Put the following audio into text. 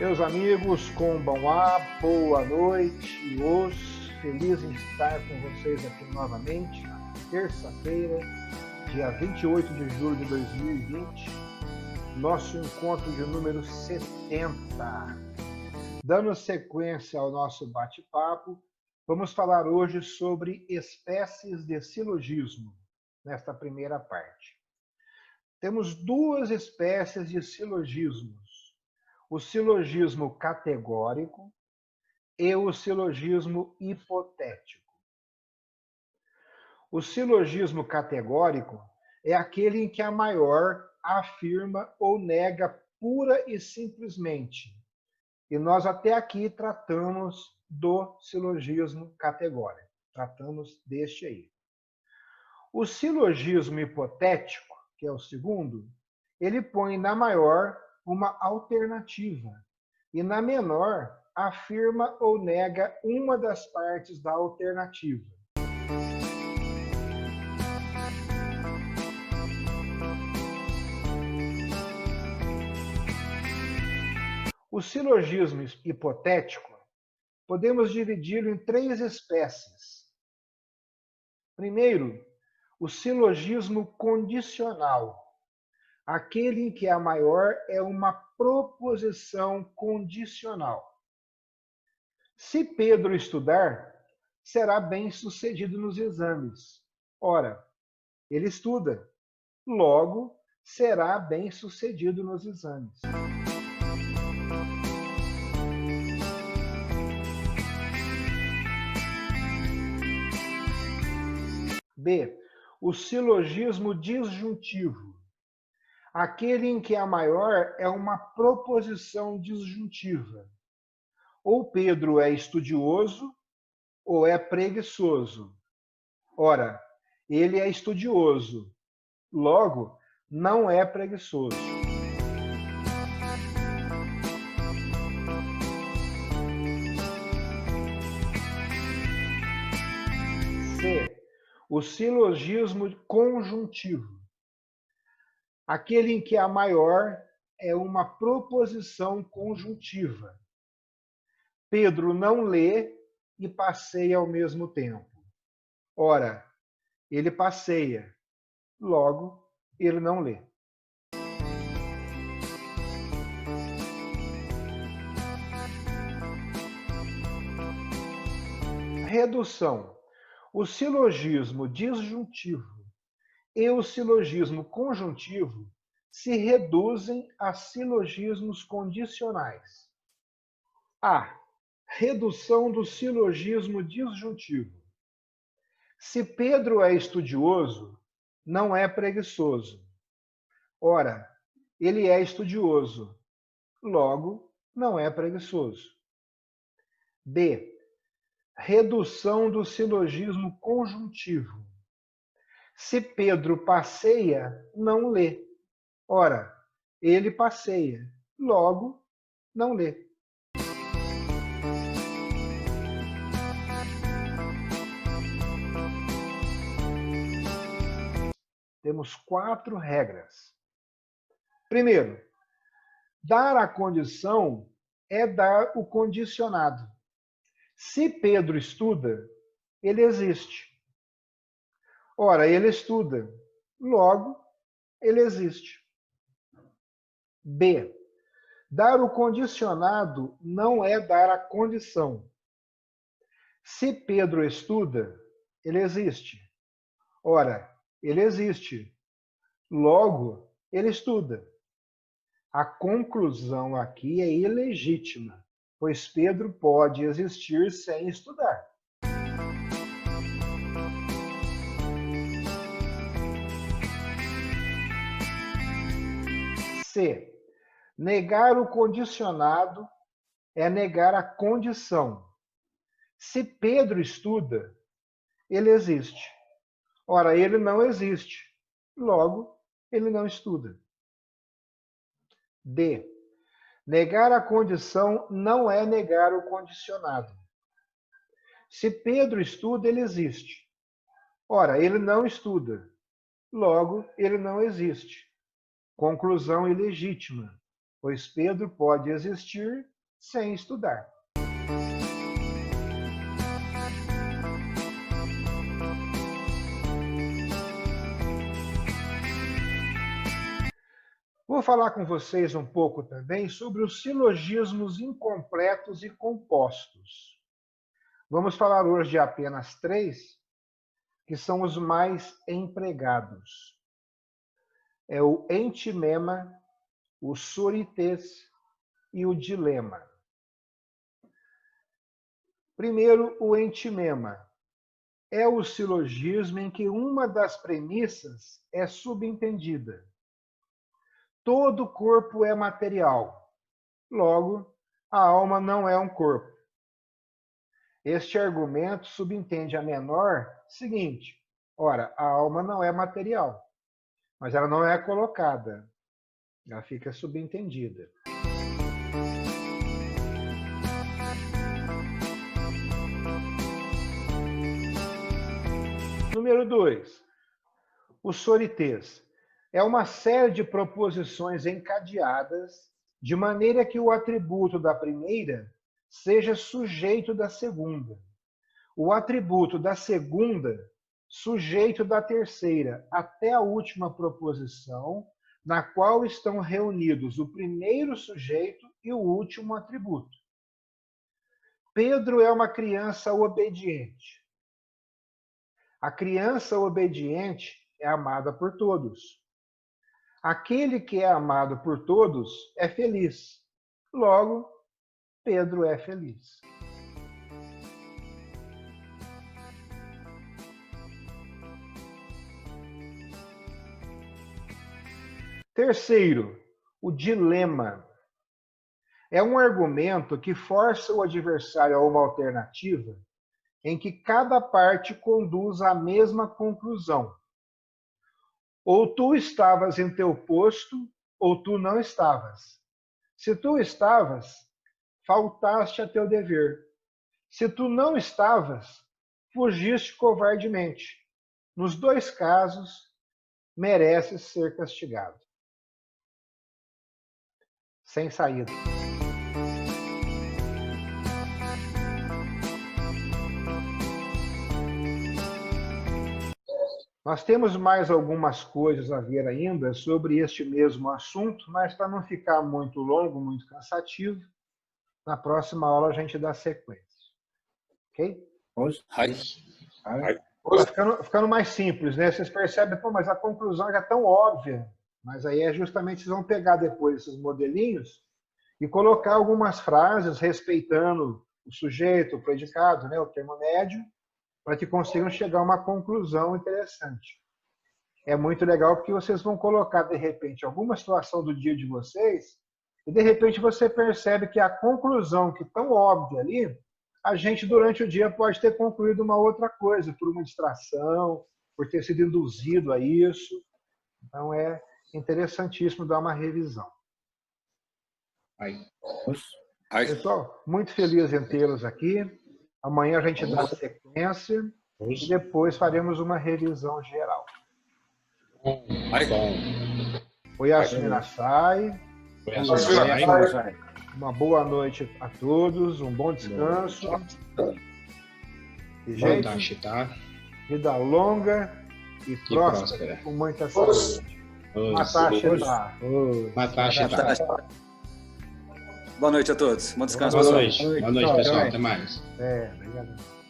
Meus amigos, Konbanwa, boa noite. Hoje, feliz em estar com vocês aqui novamente, na terça-feira, dia 28 de julho de 2020, nosso encontro de número 70. Dando sequência ao nosso bate-papo, vamos falar hoje sobre espécies de silogismo, nesta primeira parte. Temos duas espécies de silogismos: o silogismo categórico e o silogismo hipotético. O silogismo categórico é aquele em que a maior afirma ou nega pura e simplesmente. E nós até aqui tratamos do silogismo categórico. Tratamos deste aí. O silogismo hipotético, que é o segundo, ele põe na maior uma alternativa e na menor afirma ou nega uma das partes da alternativa. O silogismo hipotético podemos dividi-lo em três espécies. Primeiro, o silogismo condicional, aquele em que a maior é uma proposição condicional. Se Pedro estudar, será bem-sucedido nos exames. Ora, ele estuda, logo será bem-sucedido nos exames. B. O silogismo disjuntivo, aquele em que a maior é uma proposição disjuntiva. Ou Pedro é estudioso ou é preguiçoso. Ora, ele é estudioso, logo não é preguiçoso. C. O silogismo conjuntivo, aquele em que a maior é uma proposição conjuntiva. Pedro não lê e passeia ao mesmo tempo. Ora, ele passeia, logo ele não lê. Redução. O silogismo disjuntivo e o silogismo conjuntivo se reduzem a silogismos condicionais. A. Redução do silogismo disjuntivo. Se Pedro é estudioso, não é preguiçoso. Ora, ele é estudioso, logo não é preguiçoso. B. Redução do silogismo conjuntivo. Se Pedro passeia, não lê. Ora, ele passeia, logo não lê. Temos 4 regras. Primeiro, dar a condição é dar o condicionado. Se Pedro estuda, ele existe. Ora, ele estuda, logo ele existe. B. Dar o condicionado não é dar a condição. Se Pedro estuda, ele existe. Ora, ele existe. Logo, ele estuda. A conclusão aqui é ilegítima, pois Pedro pode existir sem estudar. C. Negar o condicionado é negar a condição. Se Pedro estuda, ele existe. Ora, ele não existe. Logo, ele não estuda. D. Negar a condição não é negar o condicionado. Se Pedro estuda, ele existe. Ora, ele não estuda. Logo, ele não existe. Conclusão ilegítima, pois Pedro pode existir sem estudar. Vou falar com vocês um pouco também sobre os silogismos incompletos e compostos. Vamos falar hoje de apenas 3, que são os mais empregados. É o entimema, o sorites e o dilema. Primeiro, o entimema. É o silogismo em que uma das premissas é subentendida. Todo corpo é material. Logo, a alma não é um corpo. Este argumento subentende a menor seguinte: ora, a alma não é material, mas ela não é colocada. Ela fica subentendida. Número 2. O sorites. É uma série de proposições encadeadas de maneira que o atributo da primeira seja sujeito da segunda. O atributo da segunda, sujeito da terceira, até a última proposição, na qual estão reunidos o primeiro sujeito e o último atributo. Pedro é uma criança obediente. A criança obediente é amada por todos. Aquele que é amado por todos é feliz. Logo, Pedro é feliz. Terceiro, o dilema. É um argumento que força o adversário a uma alternativa em que cada parte conduz à mesma conclusão. Ou tu estavas em teu posto, ou tu não estavas. Se tu estavas, faltaste a teu dever. Se tu não estavas, fugiste covardemente. Nos 2 casos, mereces ser castigado. Sem saída. Nós temos mais algumas coisas a ver ainda sobre este mesmo assunto, mas para não ficar muito longo, muito cansativo, na próxima aula a gente dá sequência. Ok? Tá ficando mais simples, né? Vocês percebem, pô, mas a conclusão já é tão óbvia. Mas aí é justamente, vocês vão pegar depois esses modelinhos e colocar algumas frases respeitando o sujeito, o predicado, né? O termo médio, para que consigam chegar a uma conclusão interessante. É muito legal porque vocês vão colocar, de repente, alguma situação do dia de vocês e, de repente, você percebe que a conclusão que é tão óbvia ali, a gente, durante o dia, pode ter concluído uma outra coisa, por uma distração, por ter sido induzido a isso. Então, é interessantíssimo dar uma revisão. Pessoal, muito feliz em tê-los aqui. Amanhã a gente dá sequência e depois faremos uma revisão geral. Oyasumi Nasai. Uma boa noite a todos, um bom descanso. E, gente, vida longa e próspera, com muita saúde. Matashita. Boa noite a todos. Bom descanso. Boa noite, pessoal. Até mais. Obrigado.